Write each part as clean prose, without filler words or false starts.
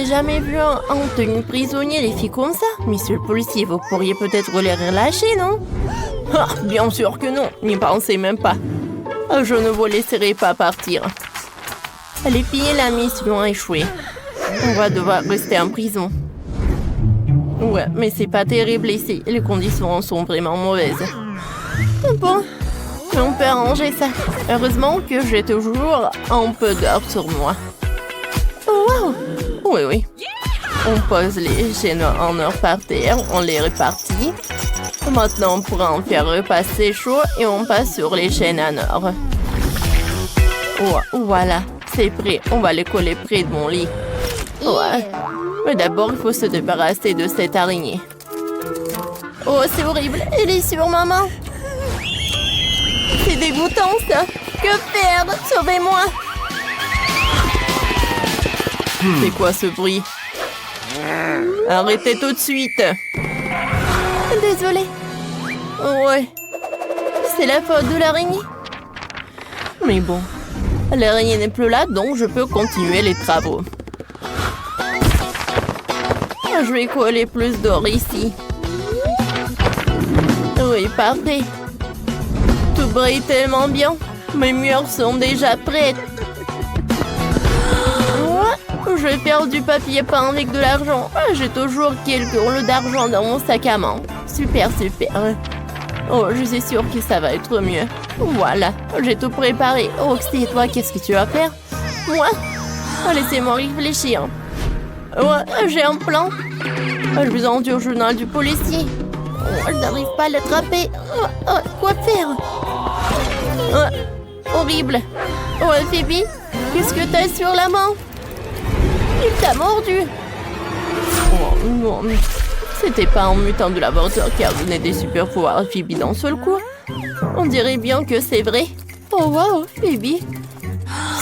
jamais vu en tenue prisonnier les filles comme ça. Monsieur le policier, vous pourriez peut-être les relâcher, non? Ah, bien sûr que non, n'y pensez même pas. Je ne vous laisserai pas partir. Les filles, la mission a échoué. On va devoir rester en prison. Ouais, mais c'est pas terrible ici. Les conditions sont vraiment mauvaises. Bon, on peut arranger ça. Heureusement que j'ai toujours un peu d'or sur moi. Oh, wow! Oui, oui. On pose les chaînes en or par terre, on les répartit. Maintenant, on pourra en faire repasser chaud et on passe sur les chaînes en or. Oh, voilà, c'est prêt. On va les coller près de mon lit. Ouais. Mais d'abord, il faut se débarrasser de cette araignée. Oh, c'est horrible. Elle est sur ma main. C'est dégoûtant, ça. Que faire? Sauvez-moi. C'est quoi ce bruit? Arrêtez tout de suite. Désolée. Ouais. C'est la faute de l'araignée. Mais bon. L'araignée n'est plus là, donc je peux continuer les travaux. Je vais coller plus d'or ici. Oui, parfait. Tout brille tellement bien. Mes murs sont déjà prêts. Je vais faire du papier peint avec de l'argent. J'ai toujours quelques rouleaux d'argent dans mon sac à main. Super, super. Oh, je suis sûre que ça va être mieux. Voilà, j'ai tout préparé. Oh, c'est toi, qu'est-ce que tu vas faire? Moi? Laissez-moi réfléchir. J'ai un plan. Je vous envoie au journal du policier. Je n'arrive pas à l'attraper. Quoi faire? Horrible. Oh, Phoebe, qu'est-ce que t'as sur la main? Il t'a mordu. Oh non, c'était pas un mutant de laboratoire qui a donné des super pouvoirs à Phoebe d'un seul coup. On dirait bien que c'est vrai. Oh wow, Phoebe.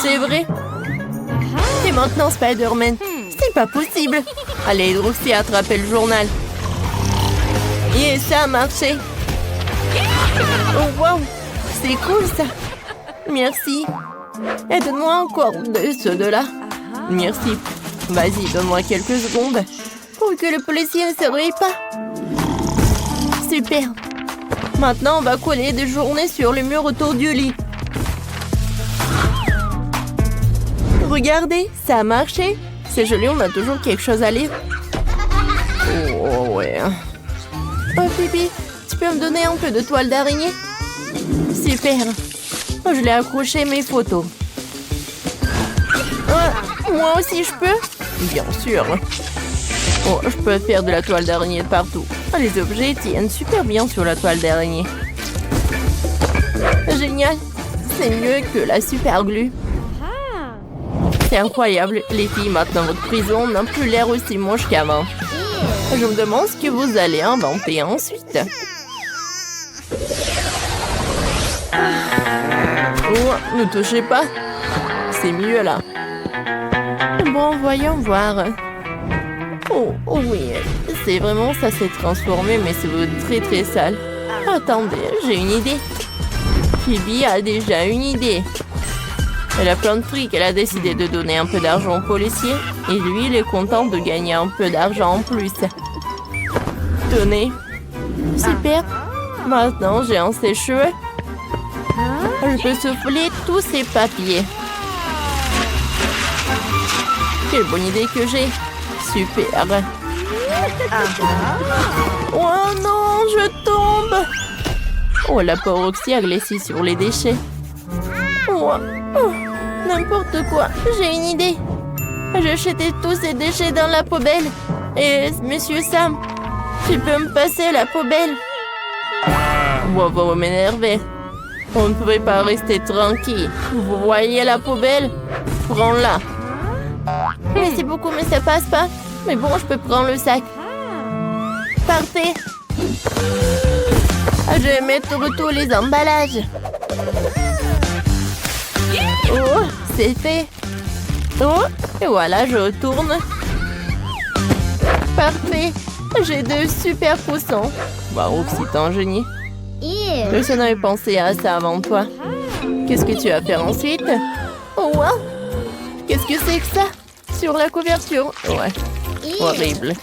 C'est vrai. Et maintenant Spider-Man. C'est pas possible. Allez, Roxy, attrapez le journal. Et ça a marché. Oh wow, c'est cool ça. Merci. Et donne-moi encore de ceux de là. Merci. Vas-y, donne-moi quelques secondes. Pour que le policier ne se réveille pas. Super. Maintenant, on va coller des journées sur le mur autour du lit. Regardez, ça a marché. C'est joli, on a toujours quelque chose à lire. Oh, ouais. Oh, Phoebe, tu peux me donner un peu de toile d'araignée? Super. Je l'ai accroché mes photos. Moi aussi, je peux? Bien sûr. Oh, je peux faire de la toile d'araignée de partout. Les objets tiennent super bien sur la toile d'araignée. Génial. C'est mieux que la super glue. C'est incroyable. Les filles, maintenant votre prison n'a plus l'air aussi moche qu'avant. Je me demande ce que vous allez inventer ensuite. Oh, ne touchez pas. C'est mieux là. Bon, voyons voir. Oh oui, c'est vraiment ça s'est transformé, mais c'est très très sale. Attendez, j'ai une idée. Phoebe a déjà une idée. Elle a plein de trucs, elle a décidé de donner un peu d'argent au policier. Et lui, il est content de gagner un peu d'argent en plus. Tenez. Super. Maintenant, j'ai un sèche-cheveux. Je peux souffler tous ces papiers. Quelle bonne idée que j'ai. Super. Oh non, je tombe. Oh, la pauvre Roxy a glissé sur les déchets. N'importe quoi, j'ai une idée. J'ai jeté tous ces déchets dans la poubelle. Et monsieur Sam, tu peux me passer la poubelle? Vous m'énervez. On ne pouvait pas rester tranquille. Vous voyez la poubelle? Prends-la. Mais c'est beaucoup, mais ça passe pas. Mais bon, je peux prendre le sac. Parfait. Je vais mettre tous les emballages. Oh, c'est fait. Oh, et voilà, je retourne. Parfait. J'ai 2 super poussons. Waouh, c'est un génie. Personne n'avait pensé à ça avant toi. Qu'est-ce que tu vas faire ensuite? Oh, wow. Qu'est-ce que c'est que ça? sur la couverture. Ouais, horrible.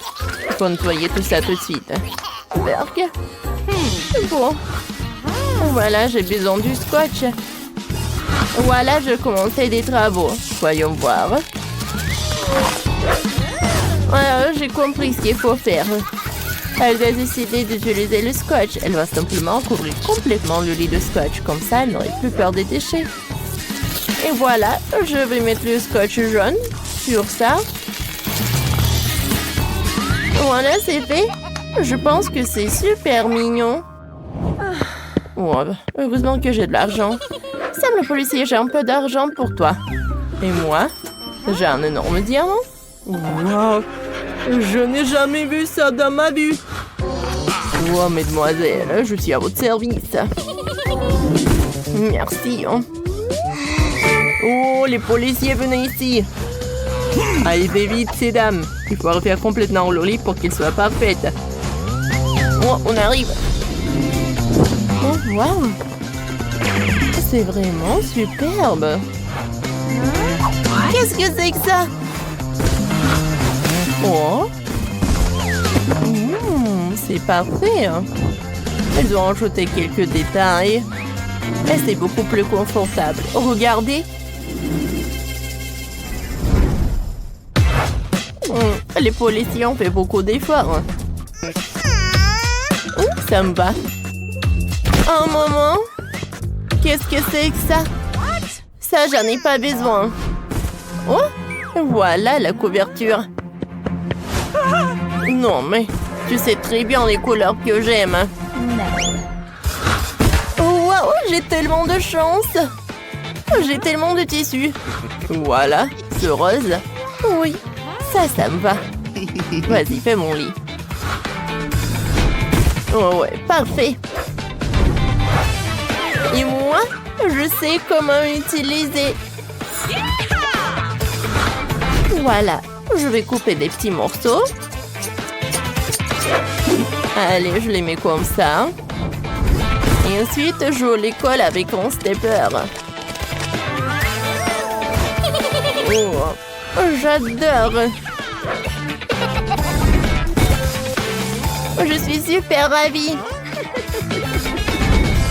Il faut nettoyer tout ça tout de suite. Berk. Bon. Voilà, j'ai besoin du scotch. Voilà, je commençais des travaux. Voyons voir. Voilà, j'ai compris ce qu'il faut faire. Elle a décidé d'utiliser le scotch. Elle va simplement couvrir complètement le lit de scotch. Comme ça, elle n'aurait plus peur des déchets. Et voilà, je vais mettre le scotch jaune sur ça. Voilà, c'est fait. Je pense que c'est super mignon. Oh, heureusement que j'ai de l'argent. Sam le policier, j'ai un peu d'argent pour toi. Et moi, j'ai un énorme diamant. Wow, je n'ai jamais vu ça dans ma vie. Oh, mesdemoiselles, je suis à votre service. Merci. Oh, les policiers, venez ici. Allez, vite, ces dames. Il faut refaire complètement le lit pour qu'il soit parfait. Oh, on arrive. Oh, wow. C'est vraiment superbe. Qu'est-ce que c'est que ça? Oh. C'est parfait. Elles ont ajouté quelques détails. Et c'est beaucoup plus confortable. Regardez. Les policiers ont fait beaucoup d'efforts. Ça me va. Un moment. Qu'est-ce que c'est que ça? Ça, j'en ai pas besoin. Oh, voilà la couverture. Non, mais tu sais très bien les couleurs que j'aime. Waouh, j'ai tellement de chance. J'ai tellement de tissu. Voilà, ce rose. Oui, ça me va. Vas-y, fais mon lit. Oh ouais, parfait. Et moi, je sais comment utiliser. Voilà, je vais couper des petits morceaux. Allez, je les mets comme ça. Et ensuite, je les colle avec un stapler. Oh, j'adore. Je suis super ravie.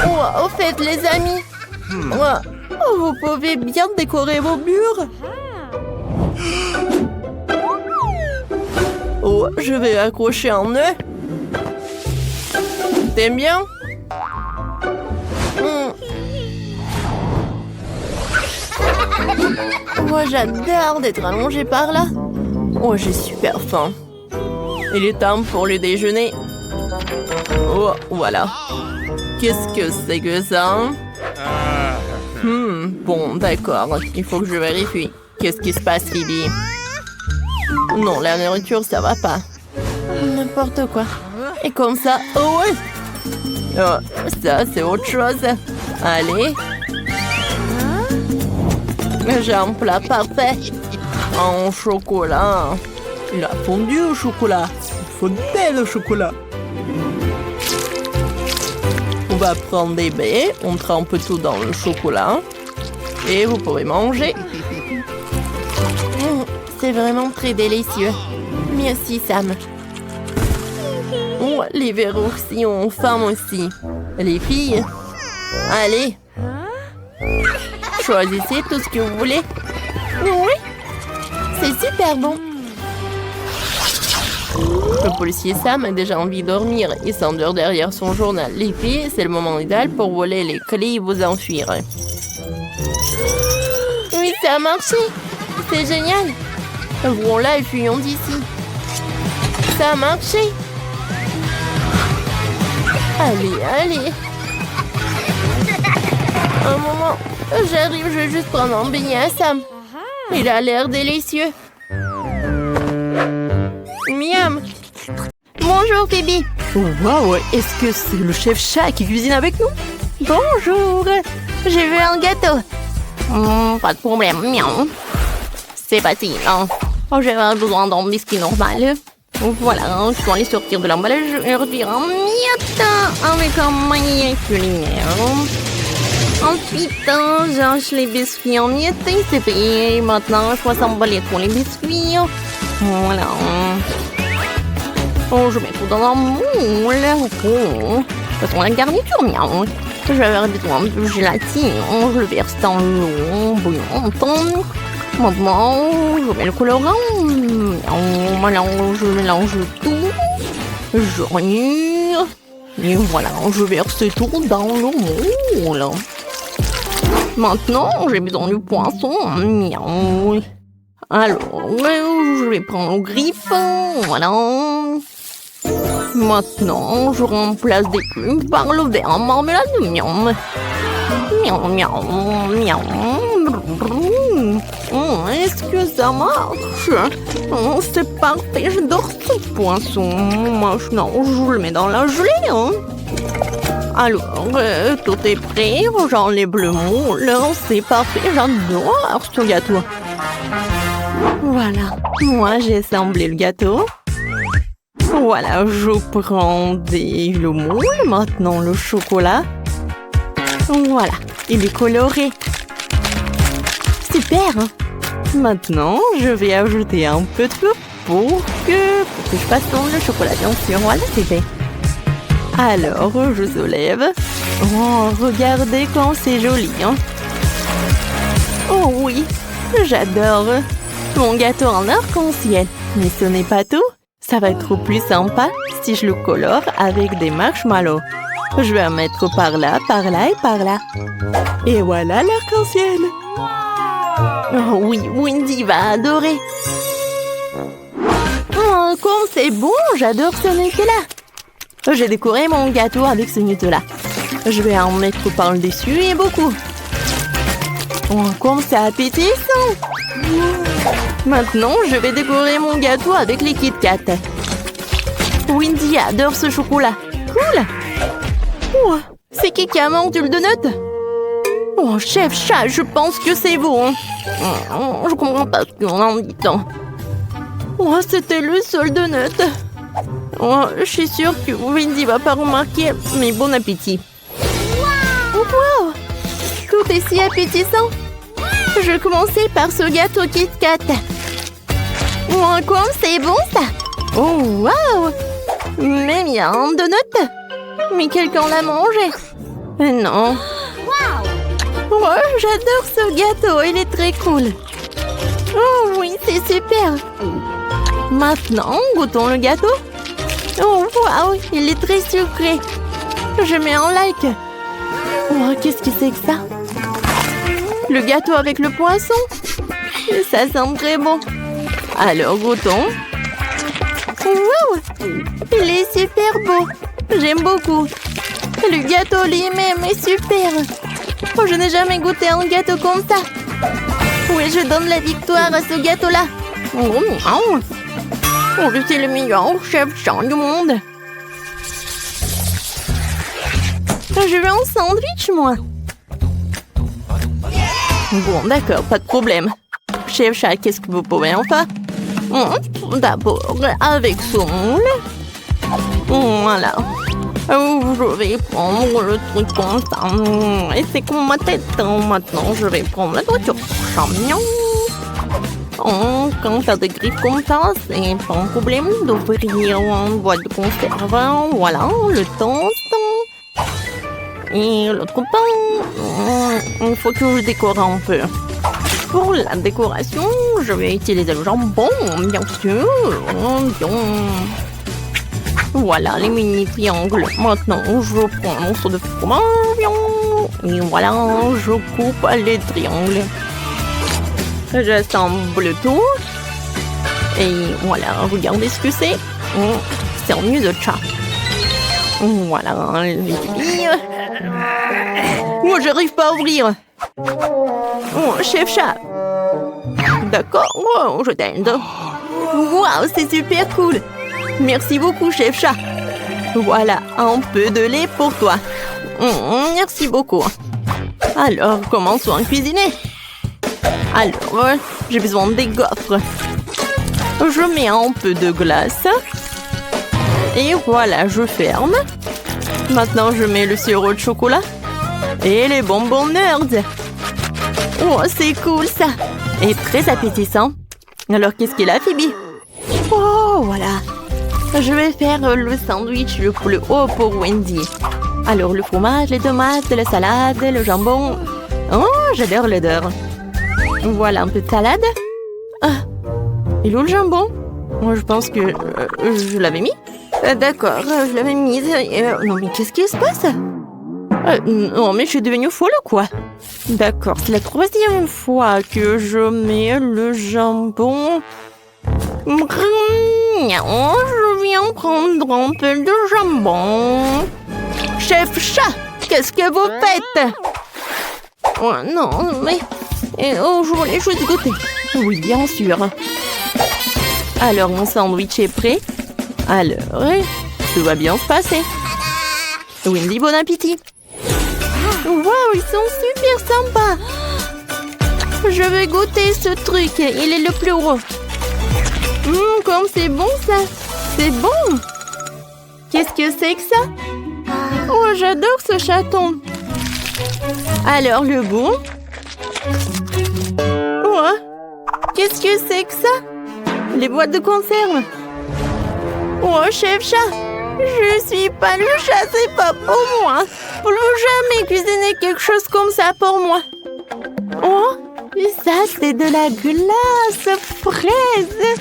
Oh, au fait, les amis, vous pouvez bien décorer vos murs. Oh, je vais accrocher un nœud. T'aimes bien? Oh, j'adore d'être allongée par là. Oh, j'ai super faim. Il est temps pour le déjeuner. Oh, voilà. Qu'est-ce que c'est que ça? Bon, d'accord. Il faut que je vérifie. Qu'est-ce qui se passe, Phoebe? Non, la nourriture, ça va pas. N'importe quoi. Et comme ça... Oh, ouais! Oh, ça, c'est autre chose. Allez. J'ai un plat parfait. En chocolat. Il a fondu au chocolat. Il fondait le chocolat. On va prendre des baies. On trempe tout dans le chocolat. Et vous pouvez manger. C'est vraiment très délicieux. Merci, Sam. Oh, les verrous aussi ont faim aussi. Les filles, allez. Choisissez tout ce que vous voulez. Oui, c'est super bon. Le policier Sam a déjà envie de dormir. Il s'endort derrière son journal. Les filles, c'est le moment idéal pour voler les clés et vous enfuir. Oui, ça a marché. C'est génial. Ouvrons-la et fuyons d'ici. Ça a marché. Allez, allez. Un moment. J'arrive, je vais juste prendre un beignet à Sam. Il a l'air délicieux. Miam. Bonjour, Phoebe. Waouh, est-ce que c'est le chef chat qui cuisine avec nous? Bonjour. J'ai vu un gâteau. Pas de problème. Miam. C'est facile. Oh, j'ai besoin d'un biscuit normal. Voilà, je dois aller sortir de l'emballage et retirer un miette avec un maillet culinaire. Ensuite, j'enche les biscuits en miettes et c'est fait. Maintenant, je vais emballer tous les biscuits. Voilà. Oh, je mets tout dans un moule. Oh. De toute façon, la garniture, miaou. Je vais avoir besoin de gélatine. Je le verse dans l'eau bouillante. Maintenant, je mets le colorant. Je mélange tout. Je remue. Et voilà, je verse tout dans le moule. Maintenant, j'ai besoin du poisson. Miaou. Alors, je vais prendre le griffe. Voilà. Maintenant, je remplace des plumes par le verre en marmelade. Miaou. Miaou, miaou, miaou. Est-ce que ça marche? C'est parfait, j'adore ce poisson. Maintenant, je le mets dans la gelée. Alors, tout est prêt. J'enlève le moule. C'est parfait, j'adore ce gâteau. Voilà, moi j'ai assemblé le gâteau. Voilà, je prends le moule. Maintenant, le chocolat. Voilà, il est coloré. Super, hein? Maintenant, je vais ajouter un peu de feu pour que je fasse le chocolat, bien sûr. Voilà, c'est fait. Alors, je soulève. Oh, regardez comme c'est joli, hein? Oh oui, j'adore mon gâteau en arc-en-ciel. Mais ce n'est pas tout. Ça va être plus sympa si je le colore avec des marshmallows. Je vais en mettre par là et par là. Et voilà l'arc-en-ciel. Oh oui, Wendy va adorer. Oh, comme c'est bon, j'adore ce Nutella. J'ai décoré mon gâteau avec ce Nutella. Je vais en mettre par le dessus et beaucoup. Oh, comme c'est appétissant. Maintenant, je vais décorer mon gâteau avec les Kit Kat. Wendy adore ce chocolat. Cool. Oh, c'est qui a mangé le donut? Oh, chef chat, je pense que c'est vous. Hein. Oh, je comprends pas ce qu'on en dit tant. Oh, c'était le seul donut. Oh, je suis sûre que Wendy va pas remarquer, mais bon appétit. Wow! Tout est si appétissant. Je vais commencer par ce gâteau Kit Kat. Oh, comme c'est bon ça! Oh, wow! Mais il y a un donut. Mais quelqu'un l'a mangé. Non. Oh, j'adore ce gâteau, il est très cool. Oh oui, c'est super. Maintenant, goûtons le gâteau. Oh, wow, il est très sucré. Je mets un like. Oh, qu'est-ce que c'est que ça? Le gâteau avec le poisson. Ça sent très bon. Alors, goûtons. Wow, il est super beau. J'aime beaucoup. Le gâteau lui-même est super. Oh, je n'ai jamais goûté un gâteau comme ça. Oui, je donne la victoire à ce gâteau-là. Oh, je suis le meilleur chef-chat du monde. Je veux un sandwich, moi. Bon, d'accord, pas de problème. Chef-chat, qu'est-ce que vous pouvez en faire? D'abord, avec ce moule. Voilà. Je vais prendre le truc comme ça. Et c'est comme ma tête. Maintenant, je vais prendre la nourriture. Champignon. Quand t'as des griffes comme ça, c'est pas un problème d'ouvrir une boîte de conserve. Voilà, le toast. Et l'autre pain. Il faut que je décore un peu. Pour la décoration, je vais utiliser le jambon, bien sûr. Voilà les mini triangles. Maintenant, je prends un morceau de fromage. Et voilà, je coupe les triangles. J'assemble tout. Et voilà, regardez ce que c'est. C'est un nid de chat. Voilà, les billes. Oh, j'arrive pas à ouvrir. Oh, chef chat. D'accord, oh, je t'aide. Waouh, c'est super cool. Merci beaucoup, chef chat. Voilà, un peu de lait pour toi. Merci beaucoup. Alors, commençons à cuisiner. Alors, j'ai besoin des gaufres. Je mets un peu de glace. Et voilà, je ferme. Maintenant, je mets le sirop de chocolat. Et les bonbons nerds. Oh, c'est cool ça. Et très appétissant. Alors, qu'est-ce qu'il a, Phoebe? Oh, voilà. Je vais faire le sandwich le plus haut pour Wendy. Alors, le fromage, les tomates, la salade, le jambon. Oh, j'adore l'odeur. Voilà un peu de salade. Ah, et où le jambon? Moi, je pense que je l'avais mis. D'accord, je l'avais mise. Non, mais qu'est-ce qui se passe? Non, mais je suis devenue folle ou quoi? D'accord, c'est la 3e fois que je mets le jambon. Je viens prendre un peu de jambon. Chef chat, qu'est-ce que vous faites? Oh, non, mais... je voulais juste goûter. Oui, bien sûr. Alors, mon sandwich est prêt. Alors, tout va bien se passer. Wendy, bon appétit. Wow, ils sont super sympas. Je vais goûter ce truc. Il est le plus gros. Comme c'est bon ça. C'est bon. Qu'est-ce que c'est que ça? Oh, j'adore ce chaton. Alors, le goût. Oh, qu'est-ce que c'est que ça? Les boîtes de conserve. Oh, chef chat. Je suis pas le chat, c'est pas pour moi. Plus jamais cuisiner quelque chose comme ça pour moi. Oh, ça c'est de la glace fraise.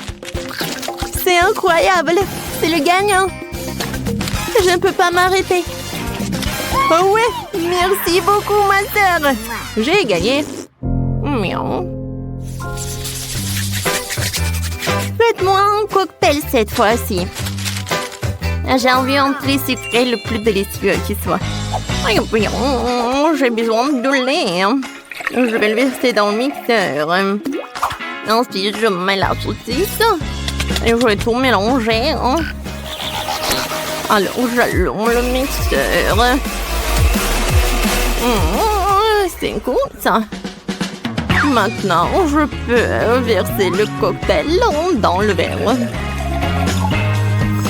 C'est incroyable. C'est le gagnant. Je ne peux pas m'arrêter. Oh ouais, merci beaucoup ma sœur. J'ai gagné. Miaou. Faites-moi un cocktail cette fois-ci. J'ai envie d'un très sucré le plus délicieux qui soit. J'ai besoin de lait. Je vais le verser dans le mixeur. Ensuite, je mets la saucisse. Et je vais tout mélanger. Alors, j'allume le mixeur. C'est cool ça. Maintenant, je peux verser le cocktail dans le verre.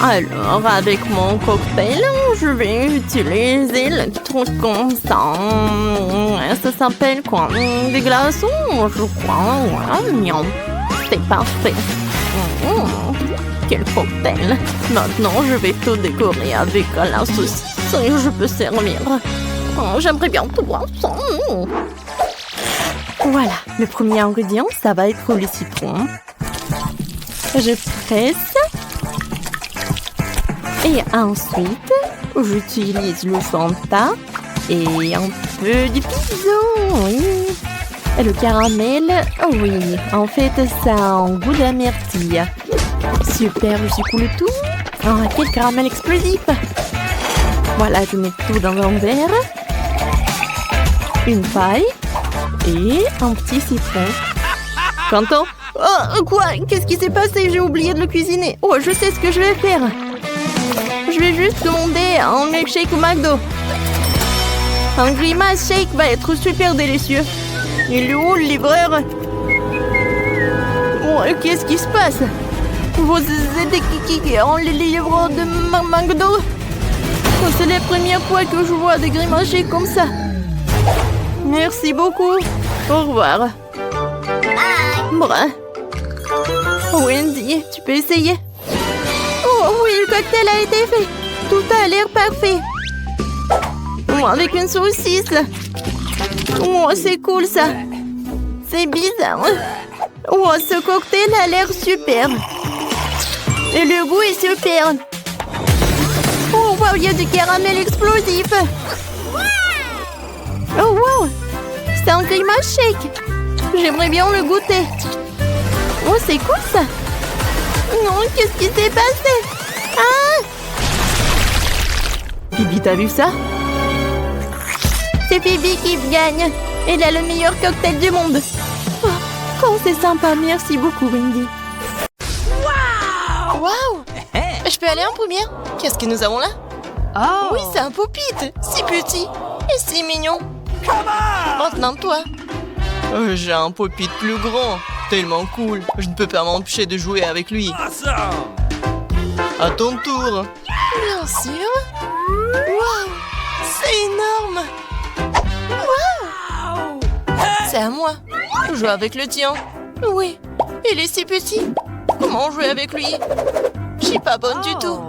Alors, avec mon cocktail, je vais utiliser le truc comme ça. Ça s'appelle quoi? Des glaçons, je crois. Voilà, miam. C'est parfait. Quel cocktail. Maintenant, je vais tout décorer avec la saucisse et je peux servir. J'aimerais bien tout voir ça. Voilà, le premier ingrédient, ça va être le citron. Je presse. Et ensuite, j'utilise le Fanta et un peu de piment, oui. Et le caramel, oui, en fait, ça a un goût d'amertume. Super, je secoue le tout. Oh, quel caramel explosif! Voilà, je mets tout dans un verre. Une paille et un petit citron. Quentin? Oh, quoi? Qu'est-ce qui s'est passé? J'ai oublié de le cuisiner. Oh, je sais ce que je vais faire. Je vais juste commander un milkshake au McDo. Un grimace shake va être super délicieux. Il est où le livreur? Oh, qu'est-ce qui se passe? Vous êtes qui les livreurs de McDo? Oh, c'est la première fois que je vois des grimaces shake comme ça. Merci beaucoup. Au revoir. Bye. Wendy, tu peux essayer? Oh oui, le cocktail a été fait. Tout a l'air parfait. Oh, avec une saucisse. Oh, c'est cool ça. C'est bizarre. Oh, ce cocktail a l'air super. Et le goût est super. Oh, wow, il y a du caramel explosif. Oh, wow. C'est un grimace shake. J'aimerais bien le goûter. Oh, c'est cool ça. Non, qu'est-ce qui s'est passé? Ah! Phoebe, t'as vu ça? C'est Phoebe qui gagne. Elle a le meilleur cocktail du monde. Oh, c'est sympa. Merci beaucoup, Wendy. Waouh! Je peux aller en première? Qu'est-ce que nous avons là? Oh! Oui, c'est un Pop-It. Si petit et si mignon. Maintenant, toi. J'ai un Pop-It plus grand. Tellement cool. Je ne peux pas m'empêcher de jouer avec lui. À ton tour. Bien sûr. Waouh! C'est énorme. C'est à moi. Joue avec le tien. Oui, il est si petit. Comment jouer avec lui? Je suis pas bonne du tout.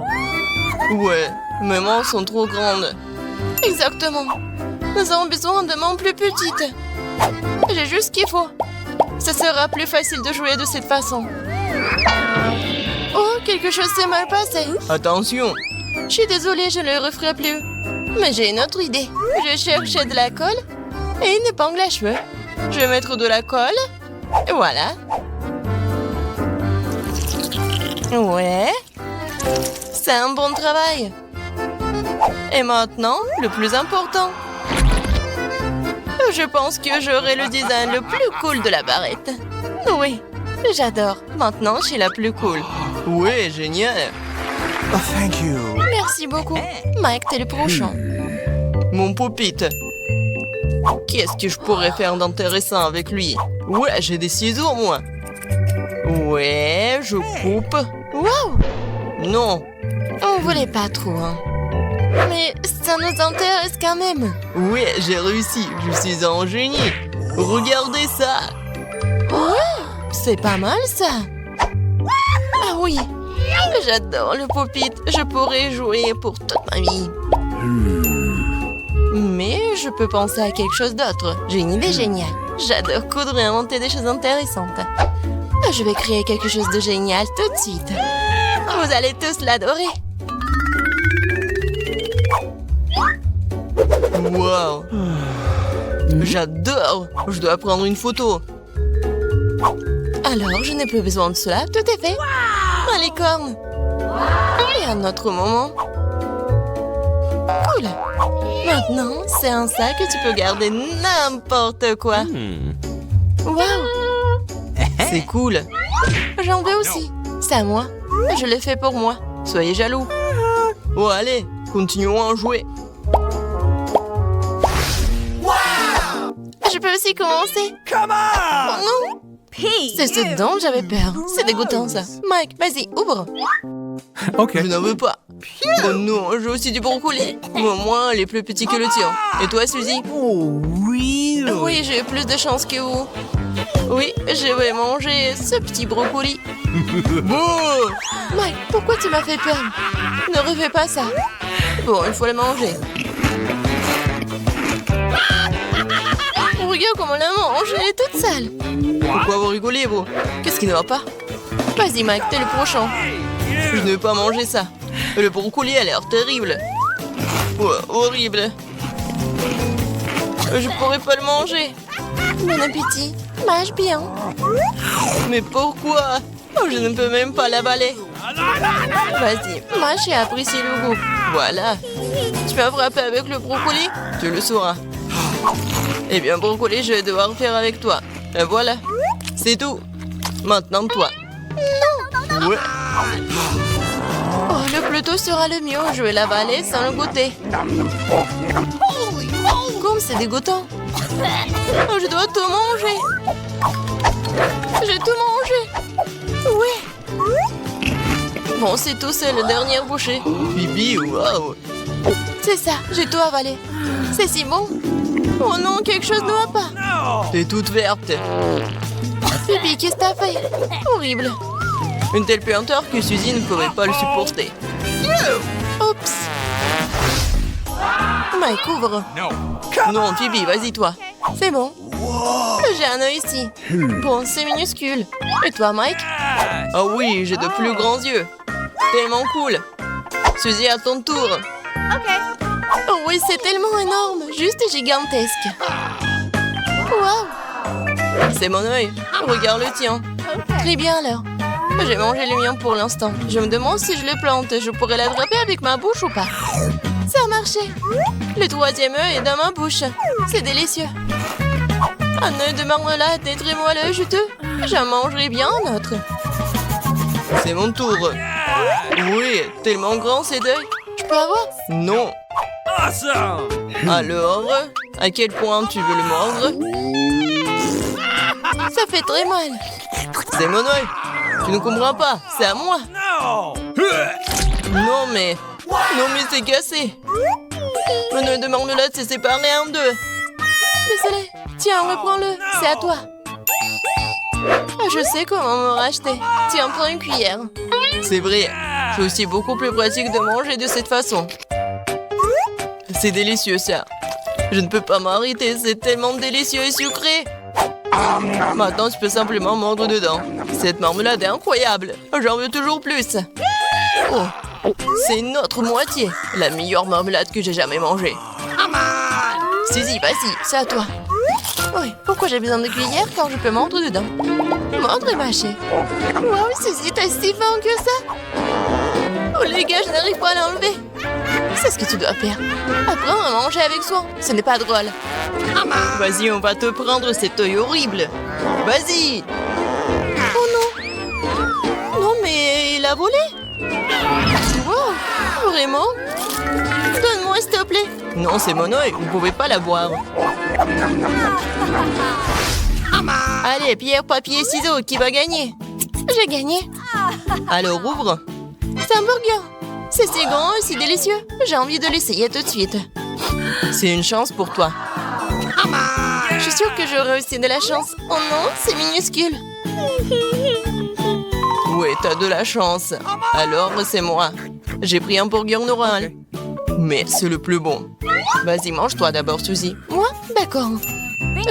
Ouais, mes mains sont trop grandes. Exactement. Nous avons besoin de mains plus petites. J'ai juste ce qu'il faut. Ça sera plus facile de jouer de cette façon. Oh, quelque chose s'est mal passé. Attention. Je suis désolée, je ne le referai plus. Mais j'ai une autre idée. Je cherchais de la colle et une épingle à cheveux. Je vais mettre de la colle. Et voilà. Ouais. C'est un bon travail. Et maintenant, le plus important. Je pense que j'aurai le design le plus cool de la barrette. Oui, j'adore. Maintenant, je suis la plus cool. Ouais, génial. Oh, thank you. Merci beaucoup. Mike, t'es le prochain. Mon poupite. Qu'est-ce que je pourrais faire d'intéressant avec lui? Ouais, j'ai des ciseaux, moi. Ouais, je coupe. Wow! Non. On voulait pas trop, hein. Mais ça nous intéresse quand même. Oui, j'ai réussi. Je suis un génie. Regardez ça. Ouais, c'est pas mal ça. Ah oui, j'adore le pop-it. Je pourrais jouer pour toute ma vie. Mais je peux penser à quelque chose d'autre. J'ai une idée géniale. J'adore coudre et inventer des choses intéressantes. Je vais créer quelque chose de génial tout de suite. Vous allez tous l'adorer. Wow! J'adore! Je dois prendre une photo. Alors, je n'ai plus besoin de cela. Tout est fait. Ah, les cornes! Et un autre moment. Cool! Maintenant, c'est un sac que tu peux garder n'importe quoi. Wow! C'est cool. J'en veux aussi. C'est à moi. Je l'ai fait pour moi. Soyez jaloux. Oh, allez, continuons à jouer. Je peux aussi commencer. Come on! Oh non! C'est ce dont j'avais peur. C'est dégoûtant, ça. Mike, vas-y, ouvre. OK. Je n'en veux pas. Oh non, j'ai aussi du brocoli. Au moins, il est plus petit que le tien. Et toi, Suzy? Oh, really? Oui, j'ai eu plus de chance que vous. Oui, je vais manger ce petit brocoli. Bon! Mike, pourquoi tu m'as fait peur? Ne refais pas ça. Bon, il faut le manger. Regarde comment la mange, elle est toute sale. Pourquoi vous rigolez, vous? Qu'est-ce qui ne va pas? Vas-y, Mike, t'es le prochain. Je ne veux pas manger ça. Le brocoli a l'air terrible. Ouais, horrible. Je pourrais pas le manger. Bon appétit. Mange bien. Mais pourquoi? Oh, je ne peux même pas l'avaler. Vas-y, moi j'ai apprécié le goût. Voilà. Tu m'as frappé avec le brocoli? Tu le sauras. Eh bien, brocoli, je vais devoir faire avec toi. Et voilà. C'est tout. Maintenant, toi. Non. Ouais. Oh, le plus tôt sera le mieux. Je vais l'avaler sans le goûter. Comme c'est dégoûtant. Oh, je dois tout manger. J'ai tout mangé. Oui. Bon, c'est tout, c'est le dernier bouchée. Bibi, waouh. C'est ça, j'ai tout avalé. C'est si bon. Oh non, quelque chose ne va pas. T'es toute verte. Bibi, qu'est-ce que t'as fait? Horrible. Une telle puanteur que Suzy ne pourrait pas le supporter. Oups. Mike, ouvre. Non, Phoebe, vas-y, toi. C'est bon. J'ai un œil ici. Bon, c'est minuscule. Et toi, Mike? Ah oui, j'ai de plus grands yeux. Tellement cool. Suzy, à ton tour. OK. Oh oui, c'est tellement énorme. Juste gigantesque. Waouh. C'est mon œil. Regarde le tien. Très bien, alors. J'ai mangé le mien pour l'instant. Je me demande si je le plante. Je pourrais l'attraper avec ma bouche ou pas. Ça a marché. Le troisième œil est dans ma bouche. C'est délicieux. Un œil de marmelade est très moelleux et juteux. J'en mangerai bien un autre. C'est mon tour. Oui, tellement grand ces œils. Je peux avoir? Non. Awesome! Alors, à quel point tu veux le mordre? Ça fait très mal. C'est mon œil. Tu ne comprends pas, c'est à moi. No! Non mais c'est cassé. Mon œil de marmelade s'est séparé en deux. Désolée. Tiens, reprends-le. C'est à toi. Je sais comment me racheter. Tiens, prends une cuillère. C'est vrai. C'est aussi beaucoup plus pratique de manger de cette façon. C'est délicieux, ça. Je ne peux pas m'arrêter. C'est tellement délicieux et sucré. Maintenant, tu peux simplement mordre dedans. Cette marmelade est incroyable. J'en veux toujours plus. Oh, c'est une autre moitié. La meilleure marmelade que j'ai jamais mangée. Suzy, vas-y, c'est à toi. Oui, pourquoi j'ai besoin de cuillère quand je peux mordre dedans? Mordre et mâcher. Wow, Suzy, t'es si fin que ça. Oh les gars, je n'arrive pas à l'enlever. C'est ce que tu dois faire. Apprendre à manger avec soin. Ce n'est pas drôle. Vas-y, on va te prendre cet œil horrible. Vas-y. Oh non. Non, mais il a volé. Wow, vraiment? Donne-moi, s'il te plaît. Non, c'est mon œil. Vous ne pouvez pas l'avoir. Allez, pierre, papier, ciseaux. Qui va gagner? J'ai gagné. Alors, ouvre. C'est un burger. C'est si grand et si délicieux. J'ai envie de l'essayer tout de suite. C'est une chance pour toi. Je suis sûre que j'aurai aussi de la chance. Oh non, c'est minuscule. Oui, t'as de la chance. Alors, c'est moi. J'ai pris un burger normal. Mais c'est le plus bon. Vas-y, mange-toi d'abord, Suzy. Moi? D'accord.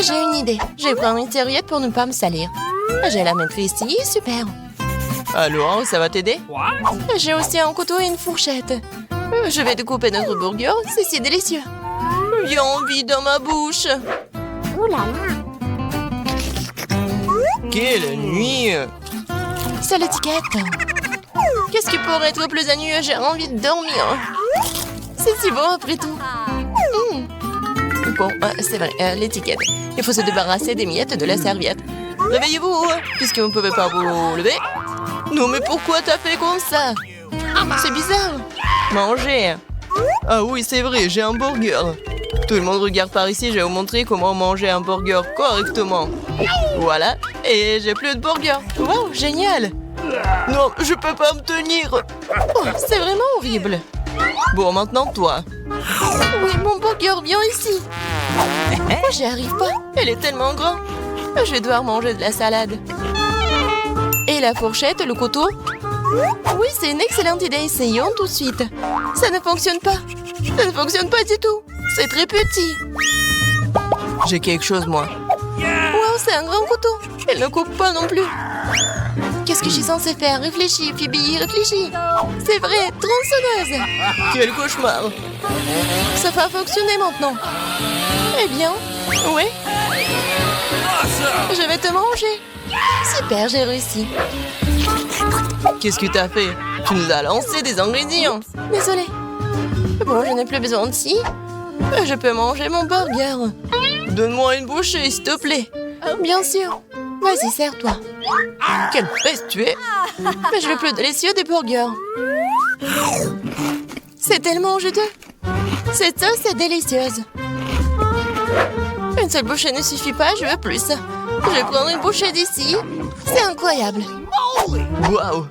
J'ai une idée. Je vais prendre une serviette pour ne pas me salir. Je vais la mettre ici. Super. Alors, ça va t'aider? J'ai aussi un couteau et une fourchette. Je vais découper notre burger. C'est si délicieux. J'ai envie dans ma bouche. Oh là là. Quelle nuit! C'est l'étiquette. Qu'est-ce qui pourrait être plus ennuyeux? J'ai envie de dormir. C'est si bon après tout. Bon, c'est vrai, l'étiquette. Il faut se débarrasser des miettes de la serviette. Réveillez-vous, puisque vous ne pouvez pas vous lever. Non, mais pourquoi t'as fait comme ça? C'est bizarre. Manger. Ah oui, c'est vrai, j'ai un burger. Tout le monde regarde par ici, je vais vous montrer comment manger un burger correctement. Voilà, et j'ai plus de burger. Wow, génial. Non, je peux pas me tenir. Oh, c'est vraiment horrible. Bon, maintenant toi. Oui, mon burger, viens ici. J'y arrive pas, elle est tellement grande. Je vais devoir manger de la salade. Et la fourchette, le couteau? Oui, c'est une excellente idée. Essayons tout de suite. Ça ne fonctionne pas. Ça ne fonctionne pas du tout. C'est très petit. J'ai quelque chose, moi. Wow, c'est un grand couteau. Elle ne coupe pas non plus. Qu'est-ce que je suis censée faire? Réfléchis, Phoebe, réfléchis. C'est vrai, tronçonneuse. Quel cauchemar. Ça va fonctionner maintenant. Eh bien, oui. Je vais te manger. Super, j'ai réussi. Qu'est-ce que t'as fait? Tu nous as lancé des ingrédients. Désolée. Bon, je n'ai plus besoin de ci. Je peux manger mon burger. Donne-moi une bouchée, s'il te plaît. Bien sûr. Vas-y, sers-toi. Quelle peste tu es. Mais je veux plus délicieux des burgers. C'est tellement juteux. Cette sauce est délicieuse. Une seule bouchée ne suffit pas, je veux plus. Je vais prendre une bouchée d'ici. C'est incroyable. Waouh!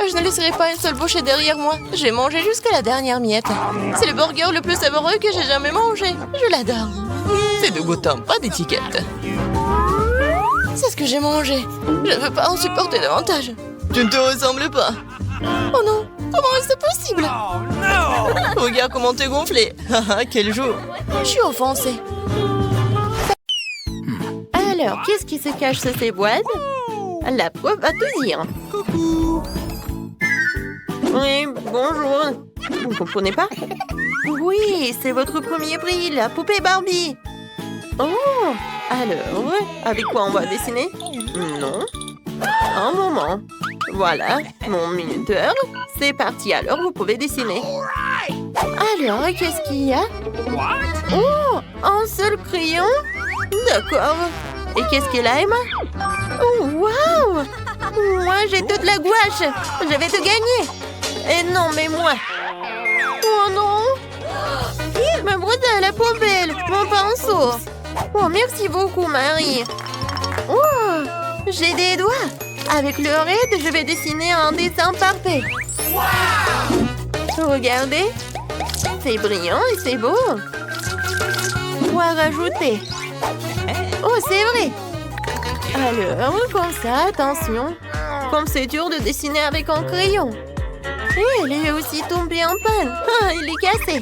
Je ne laisserai pas une seule bouchée derrière moi. J'ai mangé jusqu'à la dernière miette. C'est le burger le plus savoureux que j'ai jamais mangé. Je l'adore. C'est dégoûtant, pas d'étiquette. C'est ce que j'ai mangé. Je ne veux pas en supporter davantage. Tu ne te ressembles pas. Oh non, comment est-ce possible? Regarde comment t'es gonflé. Quel jour. Je suis offensée. Alors, qu'est-ce qui se cache sous ces boîtes? La preuve va tout dire. Oui, bonjour. Vous ne comprenez pas? Oui, c'est votre premier prix, la poupée Barbie. Oh, alors, avec quoi on va dessiner? Non. Un moment. Voilà, mon minuteur. C'est parti, alors vous pouvez dessiner. Alors, qu'est-ce qu'il y a? Oh, un seul crayon? D'accord. Et qu'est-ce qu'elle a, Emma? Oh, waouh! Moi, j'ai toute la gouache. Je vais te gagner. Et non, mais moi. Oh non! Ma brosse à la poubelle. Mon pinceau. Oh, merci beaucoup, Marie. Oh, j'ai des doigts. Avec le raid, je vais dessiner un dessin parfait. Regardez. C'est brillant et c'est beau. Quoi rajouter? Oh, c'est vrai. Alors, comme ça, attention. Comme c'est dur de dessiner avec un crayon. Et elle est aussi tombée en panne. Ah, il est cassé.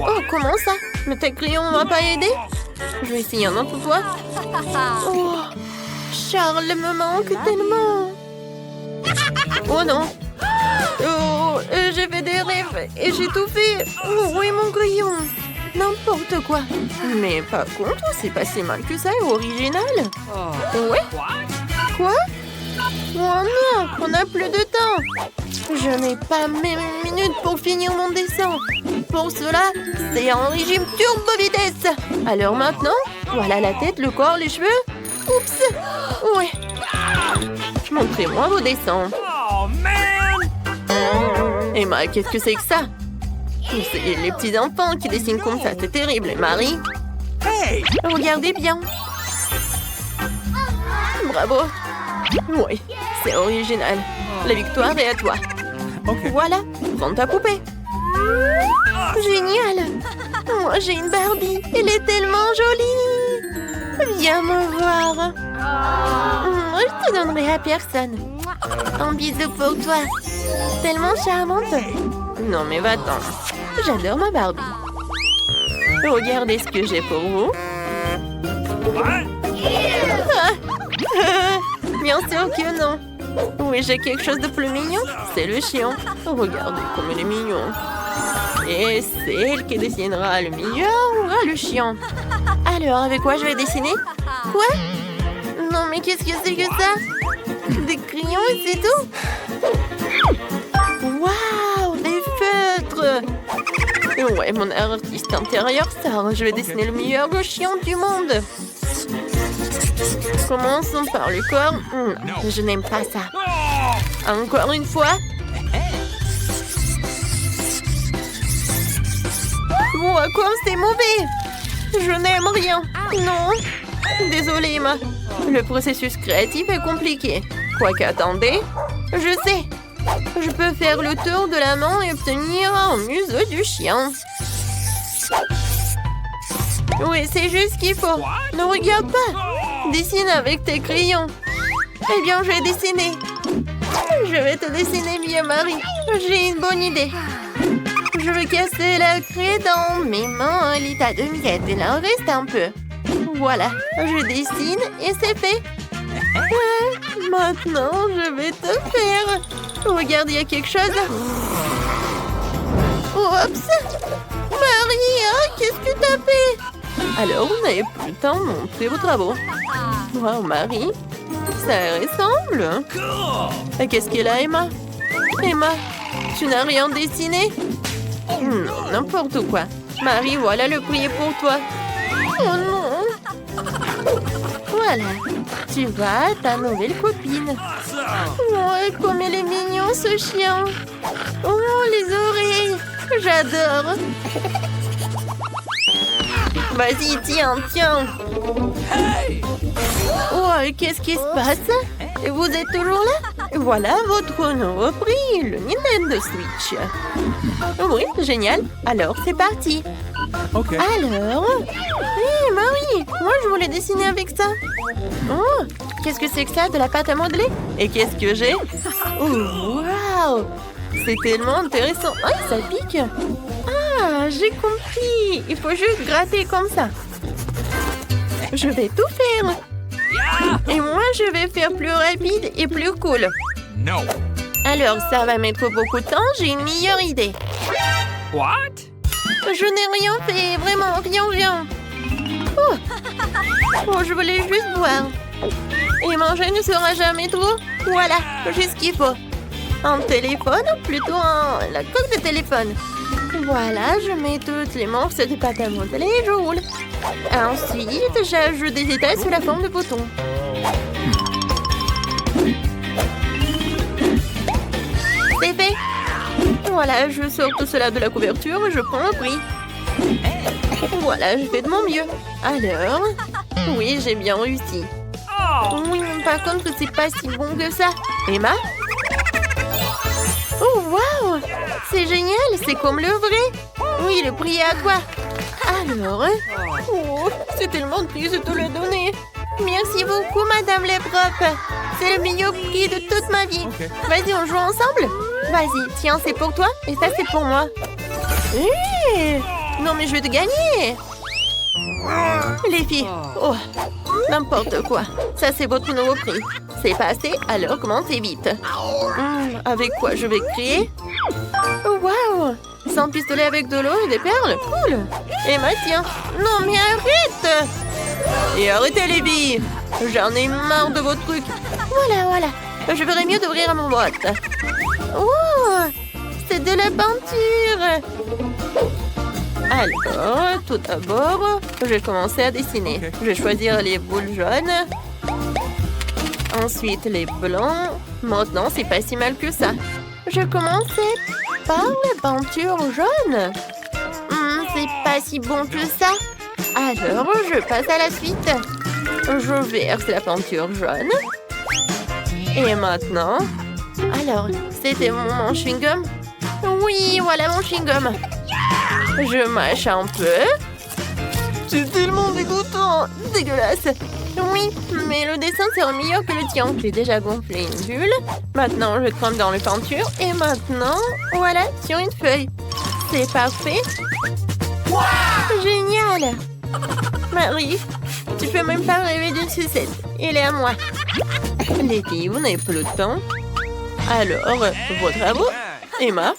Oh, comment ça? Mais tes crayons ne m'ont pas aidé? Je vais essayer un autre fois. Oh, Charles me manque tellement. Oh non. Oh, j'ai fait des rêves et j'ai tout fait. Oh, où est mon crayon? N'importe quoi. Mais par contre, c'est pas si mal que ça et original. Ouais? Quoi? Oh non, on n'a plus de temps. Je n'ai pas même une minute pour finir mon dessin. Pour cela, c'est un régime turbo vitesse. Alors maintenant, voilà la tête, le corps, les cheveux. Oups. Ouais. Montrez-moi vos dessins. Oh, man! Emma, qu'est-ce que c'est que ça? C'est les petits enfants qui dessinent comme ça, c'est terrible. Et Marie? Hey! Regardez bien. Bravo. Oui, c'est original. La victoire est à toi. Okay. Voilà, prends ta poupée. Génial. Moi, j'ai une Barbie. Elle est tellement jolie. Viens me voir. Je te donnerai à personne. Un bisou pour toi. Tellement charmante. Non, mais va-t'en. J'adore ma Barbie. Regardez ce que j'ai pour vous. What? Bien sûr que non. Oui, j'ai quelque chose de plus mignon. C'est le chien. Regardez comme il est mignon. Et c'est elle qui dessinera le meilleur ou le chien. Alors, avec quoi je vais dessiner? Quoi? Non, mais qu'est-ce que c'est que ça? Des crayons et c'est tout? Waouh, des feutres! Ouais, mon artiste intérieur sort. Je vais dessiner le meilleur chien du monde. Commençons par le corps. Je n'aime pas ça. Encore une fois. Oh, comme c'est mauvais. Je n'aime rien. Non. Désolée, Emma. Le processus créatif est compliqué. Quoique, attendez. Je sais. Je peux faire le tour de la main et obtenir un museau du chien. Oui, c'est juste ce qu'il faut. Ne regarde pas. Dessine avec tes crayons. Eh bien, je vais dessiner. Je vais te dessiner mieux, Marie. J'ai une bonne idée. Je vais casser la craie dans mes mains à l'état de miettes. Il en reste un peu. Voilà, je dessine et c'est fait. Maintenant, je vais te faire. Regarde, il y a quelque chose. Oups. Marie, qu'est-ce que t'as fait? Alors, vous n'avez plus le temps de montrer vos travaux. Wow, Marie, ça ressemble. Cool! Qu'est-ce qu'elle a, Emma? Emma, tu n'as rien dessiné? Non, n'importe quoi. Marie, voilà le prix pour toi. Oh non! Voilà, tu vas à ta nouvelle copine. Awesome! Oh, comme il est mignon, ce chien. Oh, les oreilles. J'adore. Vas-y, tiens, tiens. Hey! Oh, qu'est-ce qui se passe? Vous êtes toujours là? Voilà votre nouveau prix, le Nintendo Switch. Oui, génial. Alors, c'est parti. Okay. Alors... Hé, Marie, moi je voulais dessiner avec ça. Oh, qu'est-ce que c'est que ça? De la pâte à modeler? Et qu'est-ce que j'ai? Oh, waouh! C'est tellement intéressant. Ah, ça pique. Ah, j'ai compris. Il faut juste gratter comme ça. Je vais tout faire. Et moi, je vais faire plus rapide et plus cool. No. Alors, ça va mettre beaucoup de temps. J'ai une meilleure idée. What? Je n'ai rien fait. Vraiment, rien. Oh. Oh, je voulais juste boire. Et manger ne sera jamais trop. Voilà, juste ce qu'il faut. Un téléphone, plutôt la coque de téléphone. Voilà, je mets toutes les morceaux de pâte à modeler et je roule. Ensuite, j'ajoute des détails sous la forme de boutons. C'est fait. Voilà, je sors tout cela de la couverture et je prends un prix. Voilà, je fais de mon mieux. Alors, oui, j'ai bien réussi. Oui, mais par contre, c'est pas si bon que ça. Emma? Oh, waouh! C'est génial, c'est comme le vrai. Oui, le prix est à toi. Alors, oh, c'est tellement triste de te le donner. Merci beaucoup, Madame Leprop. C'est le meilleur prix de toute ma vie. Ok. Vas-y, on joue ensemble? Vas-y, tiens, c'est pour toi et ça, c'est pour moi. Non, mais je vais te gagner. Les filles, oh, n'importe quoi. Ça, c'est votre nouveau prix. C'est passé, alors commentez vite. Avec quoi je vais créer? Oh, waouh! Sans pistolet avec de l'eau et des perles, cool. Et tiens. Non, mais arrête! Et arrêtez les filles. J'en ai marre de vos trucs. Voilà. Je ferais mieux d'ouvrir mon boîte. Oh, c'est de la peinture. Alors, tout d'abord, je vais commencer à dessiner. Ok. Je vais choisir les boules jaunes. Ensuite, les blancs. Maintenant, c'est pas si mal que ça. Je commençais par la peinture jaune. C'est pas si bon que ça. Alors, je passe à la suite. Je verse la peinture jaune. Et maintenant... Alors, c'était mon chewing-gum? Oui, voilà mon chewing-gum. Je mâche un peu. C'est tellement dégoûtant. Dégueulasse. Oui, mais le dessin sera meilleur que le tien. J'ai déjà gonflé une bulle. Maintenant, je trempe dans la peinture. Et maintenant, voilà, sur une feuille. C'est parfait. Génial. Marie, tu peux même pas rêver d'une sucette. Elle est à moi. Les filles, vous n'avez plus le temps. Alors, vos travaux? Emma?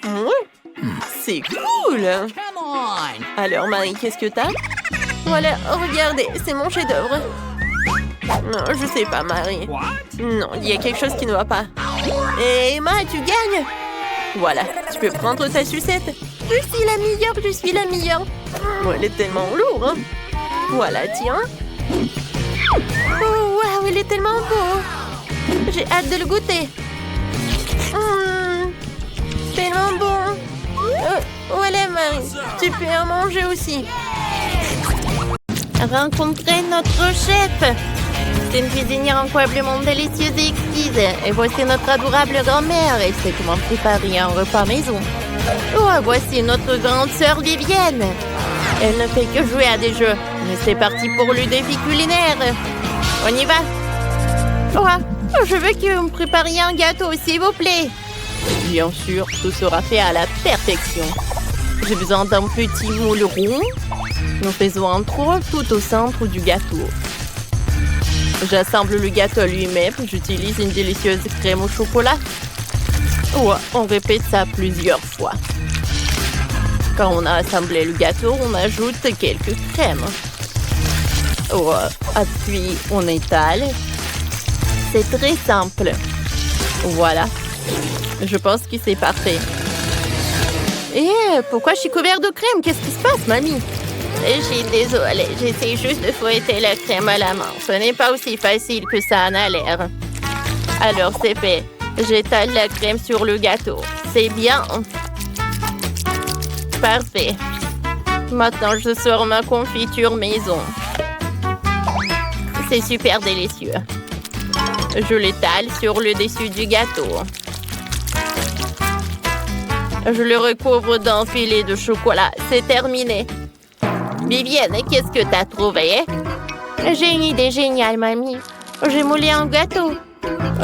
Oui. C'est cool. Come on! Alors, Marie, qu'est-ce que t'as? Voilà, regardez, c'est mon chef-d'œuvre. Non, je sais pas, Marie. What? Non, il y a quelque chose qui ne va pas. Et Emma, tu gagnes. Voilà, tu peux prendre ta sucette. Je suis la meilleure. Oh, elle est tellement lourde. Hein? Voilà, tiens. Oh, waouh, il est tellement beau. J'ai hâte de le goûter. Tellement bon. Voilà, Marie. Tu peux en manger aussi. Rencontrez notre chef. C'est une cuisinière incroyablement délicieuse et exquise. Et voici notre adorable grand-mère. Elle sait comment préparer un repas maison. Oh, voici notre grande sœur Vivienne. Elle ne fait que jouer à des jeux. Mais c'est parti pour le défi culinaire. On y va. Oh, je veux que vous me prépariez un gâteau, s'il vous plaît. Bien sûr, tout sera fait à la perfection. J'ai besoin d'un petit moule rond. Nous faisons un trou tout au centre du gâteau. J'assemble le gâteau lui-même. J'utilise une délicieuse crème au chocolat. On répète ça plusieurs fois. Quand on a assemblé le gâteau, on ajoute quelques crèmes. Puis on étale. C'est très simple. Voilà. Je pense que c'est parfait. Et pourquoi je suis couverte de crème? Qu'est-ce qui se passe, mamie? Je suis désolée. J'essaie juste de fouetter la crème à la main. Ce n'est pas aussi facile que ça en a l'air. Alors, c'est fait. J'étale la crème sur le gâteau. C'est bien. Parfait. Maintenant, je sors ma confiture maison. C'est super délicieux. Je l'étale sur le dessus du gâteau. Je le recouvre d'un filet de chocolat. C'est terminé. Vivienne, qu'est-ce que t'as trouvé? J'ai une idée géniale, mamie. J'ai moulé un gâteau.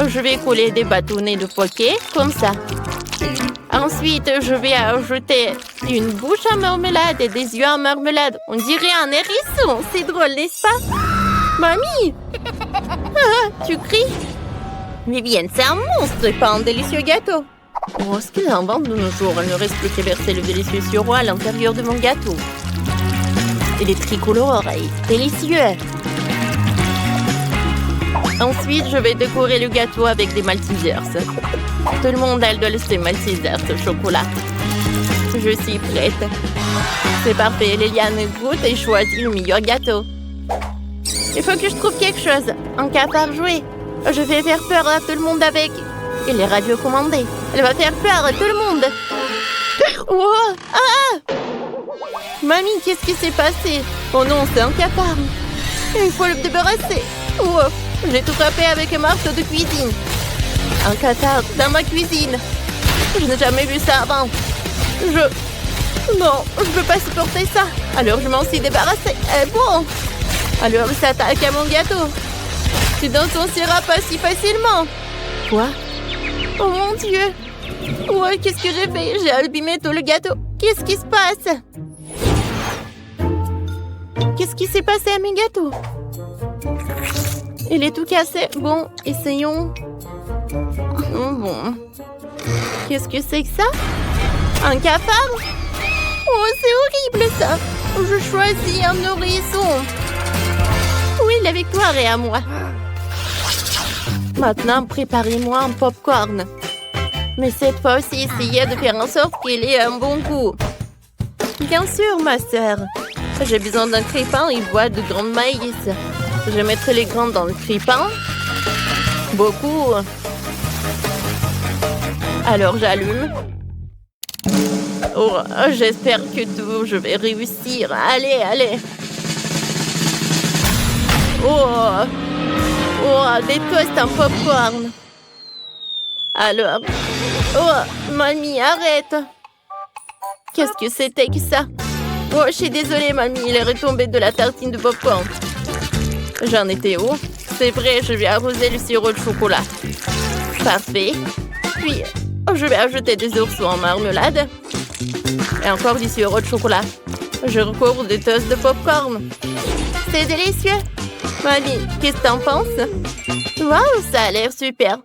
Je vais couler des bâtonnets de poké, comme ça. Ensuite, je vais ajouter une bouche en marmelade et des yeux en marmelade. On dirait un hérisson. C'est drôle, n'est-ce pas? Mamie! Tu cries? Vivienne, c'est un monstre et pas un délicieux gâteau. Ce qu'ils inventent de nos jours, il ne reste plus qu'à verser le délicieux sirop à l'intérieur de mon gâteau. Il est tricolore et délicieux. Ensuite, je vais décorer le gâteau avec des Maltesers. Tout le monde adore ces Maltesers au chocolat. Je suis prête. C'est parfait, Liliane goûte et choisit le meilleur gâteau. Il faut que je trouve quelque chose. Un cafard joué. Je vais faire peur à tout le monde avec. Il est radiocommandé. Elle va faire peur à tout le monde. Oh, ah! Mamie, qu'est-ce qui s'est passé? Oh non, c'est un cafard. Il faut le débarrasser. Oh, j'ai tout frappé avec un marteau de cuisine. Un cafard dans ma cuisine. Je n'ai jamais vu ça avant. Non, je peux pas supporter ça. Alors je m'en suis débarrassée. Bon. Alors il s'attaque à mon gâteau. Tu dans ton sirop pas si facilement. Quoi? Oh mon Dieu. Ouais, qu'est-ce que j'ai fait? J'ai abîmé tout le gâteau. Qu'est-ce qui se passe? Qu'est-ce qui s'est passé à mes gâteaux? Il est tout cassé. Bon, essayons. Oh, bon. Qu'est-ce que c'est que ça? Un cafard? Oh, c'est horrible ça. Je choisis un nourrisson. Oui, la victoire est à moi. Maintenant, préparez-moi un popcorn. Mais cette fois aussi, essayez de faire en sorte qu'il ait un bon goût. Bien sûr, ma sœur. J'ai besoin d'un crépin et une boîte de grains de maïs. Je mettrai les grains dans le crépin. Beaucoup. Alors, j'allume. Oh, j'espère que je vais réussir. Allez, allez. Oh, des toasts en popcorn. Alors, oh, mamie, arrête. Qu'est-ce que c'était que ça? Oh, je suis désolée, mamie, il est retombé de la tartine de popcorn. J'en étais où? C'est vrai, je vais arroser le sirop de chocolat. Parfait. Puis, je vais ajouter des oursons en marmelade. Et encore du sirop de chocolat. Je recouvre des toasts de popcorn. C'est délicieux. Mamie, qu'est-ce que t'en penses? Waouh, ça a l'air super.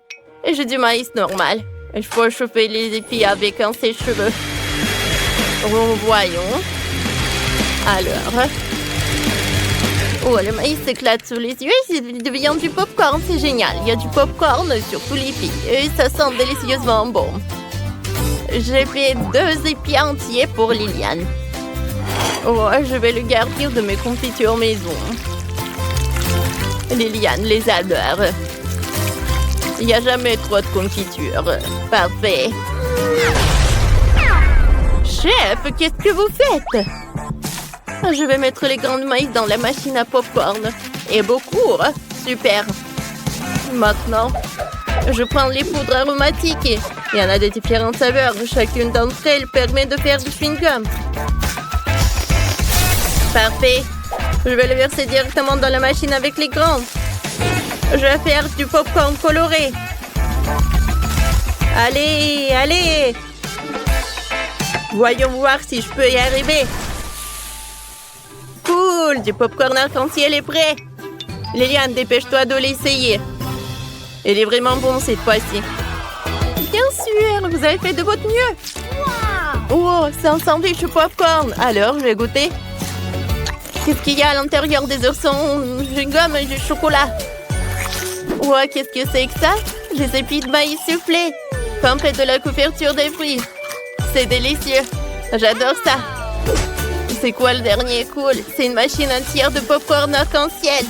Et j'ai du maïs normal. Il faut chauffer les épis avec un sèche-cheveux. Voyons. Alors. Oh, le maïs s'éclate sous les yeux et il devient du popcorn. C'est génial. Il y a du popcorn sur tous les épis. Et ça sent délicieusement bon. J'ai fait 2 épis entiers pour Liliane. Oh, je vais le garnir de mes confitures maison. Liliane les adore. Il n'y a jamais trop de confiture. Parfait. Chef, qu'est-ce que vous faites? Je vais mettre les grains de maïs dans la machine à popcorn. Et beaucoup. Super. Maintenant, je prends les poudres aromatiques. Il y en a de différentes saveurs. Chacune d'entre elles permet de faire du chewing-gum. Parfait. Je vais le verser directement dans la machine avec les grains. Je vais faire du popcorn coloré. Allez, allez. Voyons voir si je peux y arriver. Cool, du popcorn arc-en-ciel est prêt. Liliane, dépêche-toi de l'essayer. Il est vraiment bon cette fois-ci. Bien sûr, vous avez fait de votre mieux. Oh, c'est un sandwich au popcorn. Alors, je vais goûter. Qu'est-ce qu'il y a à l'intérieur des oursons? Du gomme et du chocolat. Ouais, qu'est-ce que c'est que ça? Des épis de maïs soufflés. Tempête de la couverture des fruits. C'est délicieux. J'adore ça. C'est quoi le dernier cool? C'est une machine entière de popcorn arc-en-ciel.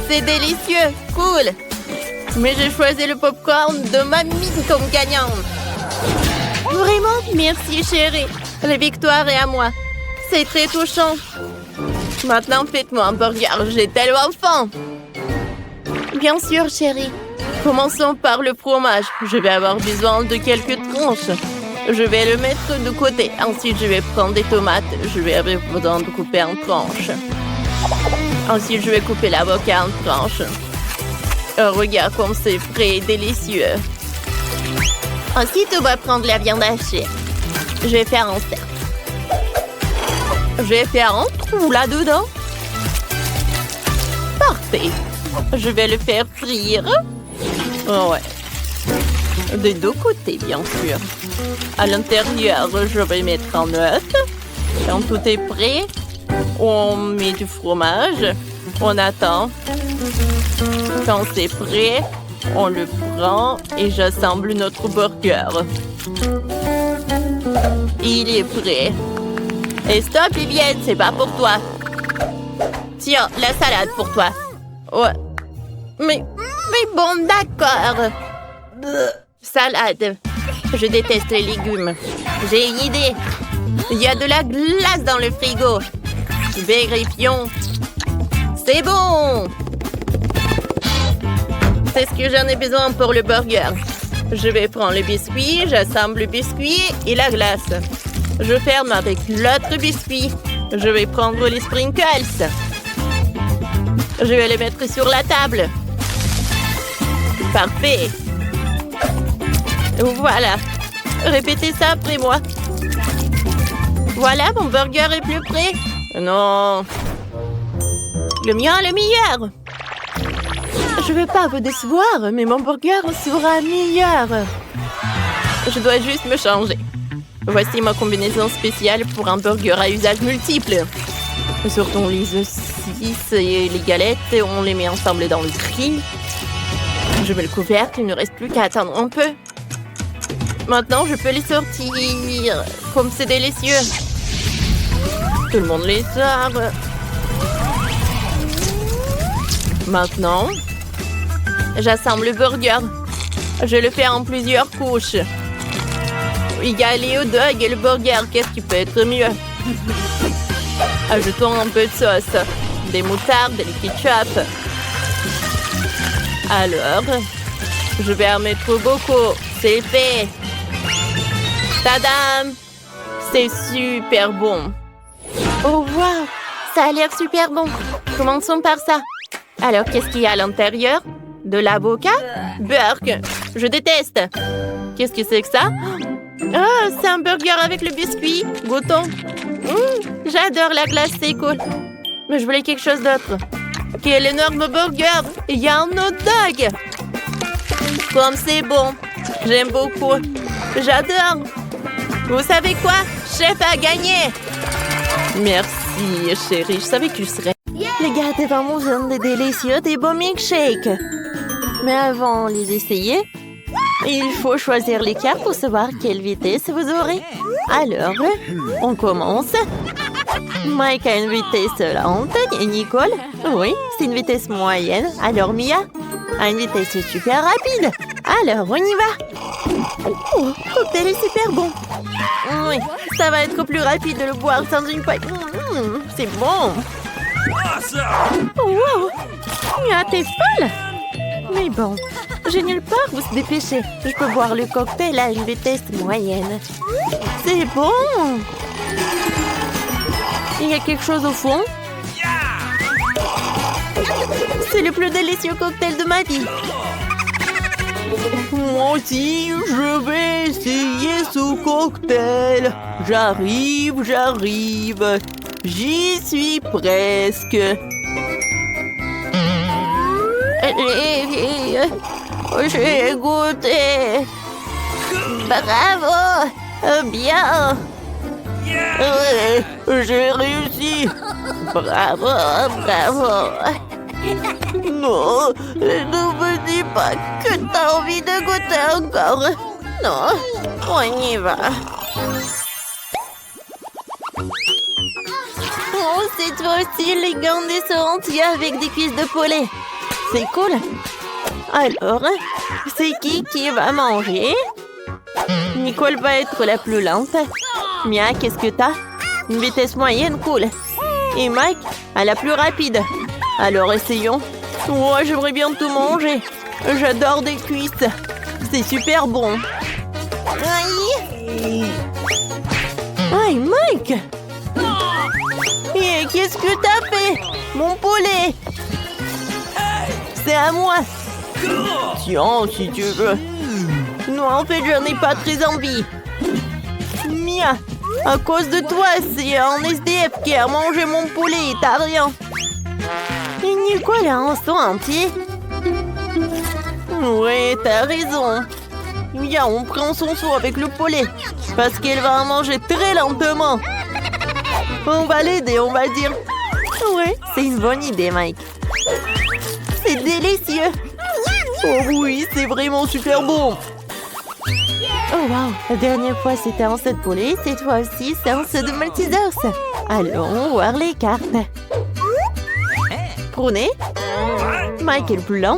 C'est délicieux. Cool. Mais j'ai choisi le popcorn de mamie comme gagnante. Vraiment? Merci, chérie. La victoire est à moi. C'est très touchant. Maintenant, faites-moi un burger. J'ai tellement faim. Bien sûr, chérie. Commençons par le fromage. Je vais avoir besoin de quelques tranches. Je vais le mettre de côté. Ensuite, je vais prendre des tomates. Je vais avoir besoin de couper en tranches. Ensuite, je vais couper l'avocat en tranches. Regarde comme c'est frais et délicieux. Ensuite, on va prendre la viande hachée. Je vais faire un cercle. Je vais faire un trou là-dedans. Parfait. Je vais le faire frire. Oh ouais. Des deux côtés, bien sûr. À l'intérieur, je vais mettre un œuf. Quand tout est prêt, on met du fromage. On attend. Quand c'est prêt, on le prend et j'assemble notre burger. Il est prêt. Et stop, Vivienne, c'est pas pour toi. Tiens, la salade pour toi. Ouais. Mais bon, d'accord. Salade. Je déteste les légumes. J'ai une idée. Il y a de la glace dans le frigo. Vérifions. C'est bon. C'est ce que j'en ai besoin pour le burger. Je vais prendre le biscuit, j'assemble le biscuit et la glace. Je ferme avec l'autre biscuit. Je vais prendre les sprinkles. Je vais les mettre sur la table. Parfait. Voilà. Répétez ça après moi. Voilà, mon burger est plus prêt. Non. Le mien, le meilleur. Je ne vais pas vous décevoir, mais mon burger sera meilleur. Je dois juste me changer. Voici ma combinaison spéciale pour un burger à usage multiple. Sortons les saucisses et les galettes et on les met ensemble dans le grill. Je mets le couvercle, il ne reste plus qu'à attendre un peu. Maintenant, je peux les sortir. Comme c'est délicieux. Tout le monde les sort. Maintenant, j'assemble le burger. Je le fais en plusieurs couches. Il y a les hot dogs et le burger. Qu'est-ce qui peut être mieux? Ajoutons un peu de sauce. Des moutardes, des ketchup. Alors, je vais en mettre beaucoup. C'est fait. Tadam! C'est super bon. Oh, wow! Ça a l'air super bon. Commençons par ça. Alors, qu'est-ce qu'il y a à l'intérieur? De l'avocat? Burk! Je déteste. Qu'est-ce que c'est que ça? Oh, c'est un burger avec le biscuit. Goûtons. J'adore la glace, c'est cool. Mais je voulais quelque chose d'autre. Quel énorme burger! Il y a un hot dog! Comme c'est bon. J'aime beaucoup. J'adore. Vous savez quoi? Chef a gagné! Merci, chérie. Je savais que tu serais. Les gars devant moi ont des délicieux, des beaux milkshakes. Mais avant de les essayer, il faut choisir les cartes pour savoir quelle vitesse vous aurez. Alors, on commence. Mike a une vitesse lente et Nicole, oui, c'est une vitesse moyenne. Alors Mia a une vitesse super rapide. Alors, on y va. Oh, le cocktail est super bon. Oui, ça va être plus rapide de le boire sans une pipe. C'est bon. Wow, Mia, t'es folle. Mais bon, j'ai nulle part où se dépêcher. Je peux boire le cocktail à une vitesse moyenne. C'est bon. Il y a quelque chose au fond. C'est le plus délicieux cocktail de ma vie. Moi aussi, je vais essayer ce cocktail. J'arrive. J'y suis presque. J'ai goûté. Bravo. Bien. J'ai réussi. Bravo. Non, ne me dis pas que t'as envie de goûter encore. Non, on y va. Oh, cette fois-ci, les gants sont entiers avec des cuisses de poulet. C'est cool. Alors, c'est qui va manger? Nicole va être la plus lente. Mia, qu'est-ce que t'as? Une vitesse moyenne, cool. Et Mike a la plus rapide. Alors, essayons. Moi, j'aimerais bien tout manger. J'adore des cuisses. C'est super bon. Aïe, Mike! Et qu'est-ce que t'as fait? Mon poulet! C'est à moi. Tiens, si tu veux. Non, en fait, je n'ai pas très envie. Mia, à cause de toi, c'est un SDF qui a mangé mon poulet et t'as rien. Et Nicole a un sang entier. Ouais, t'as raison. Mia, on prend son seau avec le poulet. Parce qu'elle va en manger très lentement. On va l'aider, on va dire. Ouais, c'est une bonne idée, Mike. C'est délicieux. Oh oui, c'est vraiment super bon. Oh wow, la dernière fois c'était un seau de poulet, cette fois-ci c'est un seau de Maltesers. Allons voir les cartes. Prenez. Mike est le plus lent.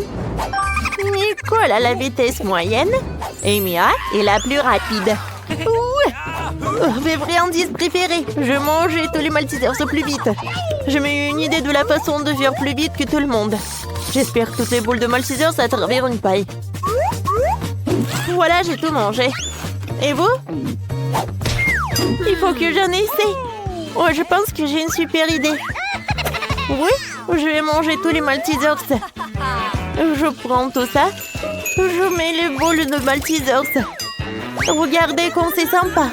Nicole a la vitesse moyenne. Et Mia est la plus rapide. Mes friandises préférées. Je mangeais tous les Maltesers au plus vite. J'ai eu une idée de la façon de faire plus vite que tout le monde. J'espère toutes les boules de Maltesers à travers une paille. Voilà, j'ai tout mangé. Et vous? Il faut que j'en essaie. Oh, je pense que j'ai une super idée. Oui, je vais manger tous les Maltesers. Je prends tout ça. Je mets le bol de Maltesers. Regardez comme c'est sympa.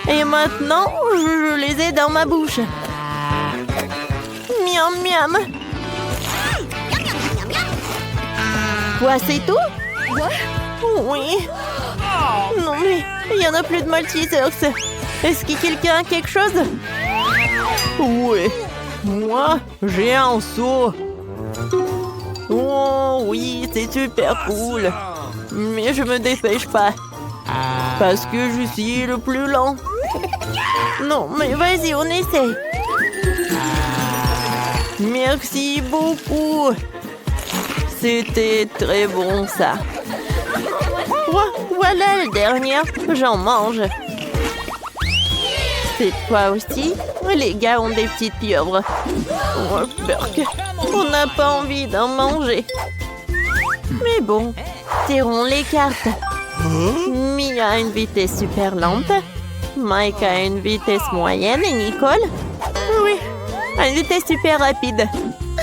Et maintenant, je les ai dans ma bouche. Miam, miam. Quoi, c'est tout? Oui. Non, mais il n'y en a plus de Maltesers. Est-ce que quelqu'un a quelque chose? Oui. Moi, j'ai un seau. Oh oui, c'est super cool. Mais je me dépêche pas. Parce que je suis le plus lent. Non, mais vas-y, on essaie. Merci beaucoup. C'était très bon, ça. Voilà le dernier. J'en mange. Cette fois aussi, les gars ont des petites pieuvres. Oh, berk. On n'a pas envie d'en manger. Mais bon, tirons les cartes. Mia a une vitesse super lente. Mike a une vitesse moyenne et Nicole, oui, a une vitesse super rapide.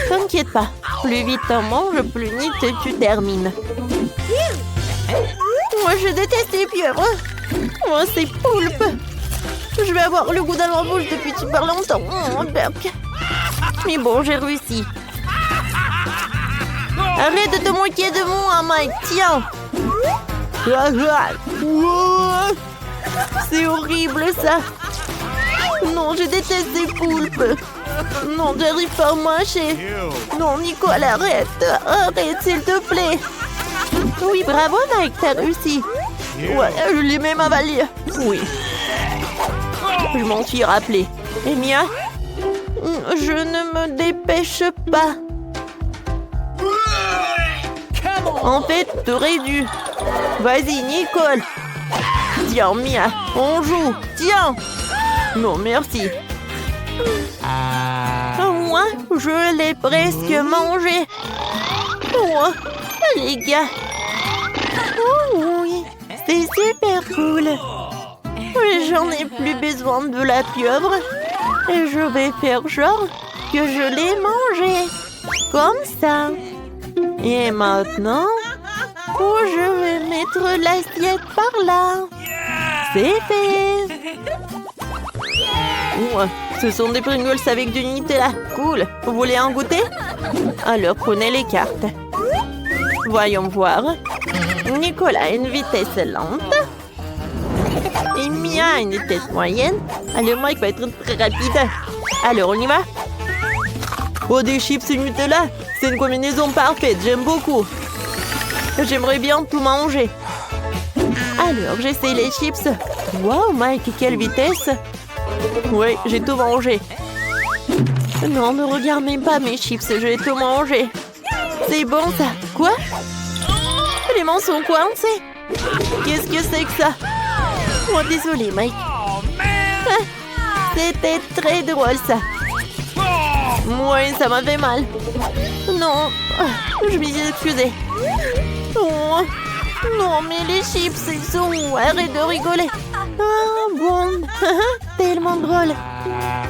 T'inquiète pas, plus vite t'en manges, plus vite tu termines. Moi je déteste les pieuvres. Moi c'est poulpe. Je vais avoir le goût dans ma bouche depuis super longtemps. Oh, berk. Mais bon, j'ai réussi. Arrête de te moquer de moi, Mike. Tiens. C'est horrible, ça. Non, je déteste ces poulpes. Non, j'arrive pas à mâcher. Non, Nicole, arrête. Arrête, s'il te plaît. Oui, bravo, Mike, t'as réussi. Ouais, je l'ai même avalé. Oui. Je m'en suis rappelé. Et Mia? Je ne me dépêche pas. En fait, t'aurais dû. Vas-y, Nicole. Tiens, Mia, on joue. Tiens. Non, merci. Moi, je l'ai presque mangé. Oh, les gars. Oh oui, c'est super cool. J'en ai plus besoin de la pieuvre. Et je vais faire genre que je l'ai mangé. Comme ça. Et maintenant, je vais mettre l'assiette par là. C'est fait. Ouais, ce sont des Pringles avec du Nutella. Cool. Vous voulez en goûter? Alors, prenez les cartes. Voyons voir. Nicolas a une vitesse lente. Et Mia a une vitesse moyenne. Alors, Mike va être très rapide. Alors, on y va? Oh, des chips et Nutella. C'est une combinaison parfaite. J'aime beaucoup. J'aimerais bien tout manger. Alors, j'essaie les chips. Wow, Mike, quelle vitesse! Oui, j'ai tout mangé. Non, ne regarde même pas mes chips, j'ai tout mangé. C'est bon, ça. Quoi? Les mains sont coincées. Qu'est-ce que c'est que ça? Oh, désolé, Mike. C'était très drôle, ça. Oui, ça m'a fait mal. Non, je m'y suis excusée. Oh. Non, mais les chips, ils sont où? Arrête de rigoler. Ah, bon. Tellement drôle.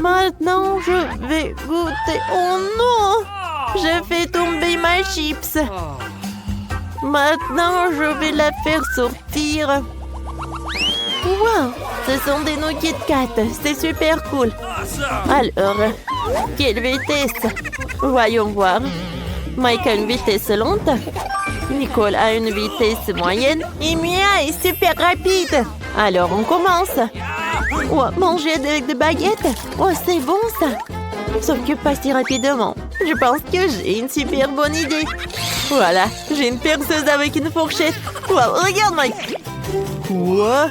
Maintenant, je vais goûter. Oh non! J'ai fait tomber ma chips. Maintenant, je vais la faire sortir. Wow! Ce sont des Kit Kat. C'est super cool. Alors, quelle vitesse? Voyons voir. Mike a une vitesse lente. Nicole a une vitesse moyenne. Et Mia est super rapide. Alors, on commence. Oh, manger avec des baguettes. Oh, c'est bon, ça. Sauf que pas si rapidement. Je pense que j'ai une super bonne idée. Voilà, j'ai une perceuse avec une fourchette. Wow, regarde, Mike. Quoi?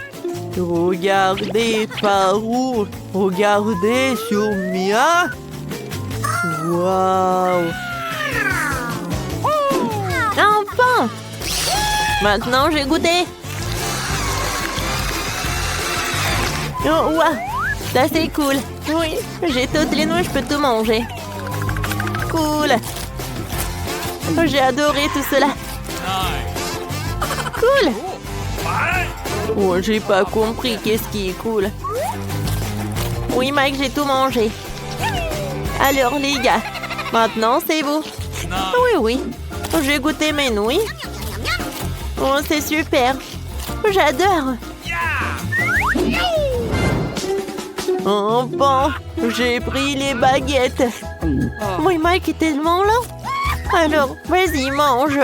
Regardez par où? Regardez sur Mia. Wow. Enfin! Maintenant, j'ai goûté. Oh, wow. Ça, c'est cool. Oui, j'ai toutes les noix, je peux tout manger. Cool. J'ai adoré tout cela. Cool. Oh, j'ai pas compris qu'est-ce qui est cool. Oui, Mike, j'ai tout mangé. Alors, les gars, maintenant, c'est vous. Oui, oui. J'ai goûté mes nouilles. Oh, c'est super. J'adore. Enfin, j'ai pris les baguettes. Oui, Mike est tellement lent. Alors, vas-y, mange.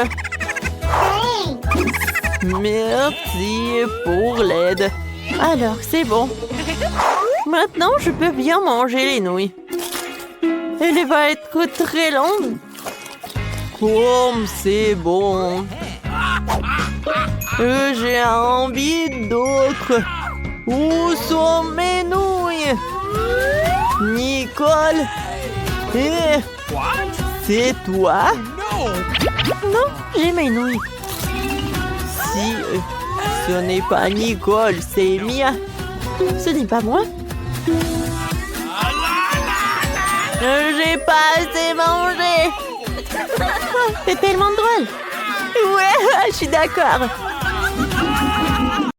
Merci pour l'aide. Alors, c'est bon. Maintenant, je peux bien manger les nouilles. Elle va être très longue. Comme c'est bon. J'ai envie d'autres. Où sont mes nouilles? Nicole? C'est toi? Non, j'ai mes nouilles. Si ce n'est pas Nicole, c'est Mia. Ce n'est pas moi. J'ai pas assez mangé. C'est tellement drôle. Ouais, je suis d'accord.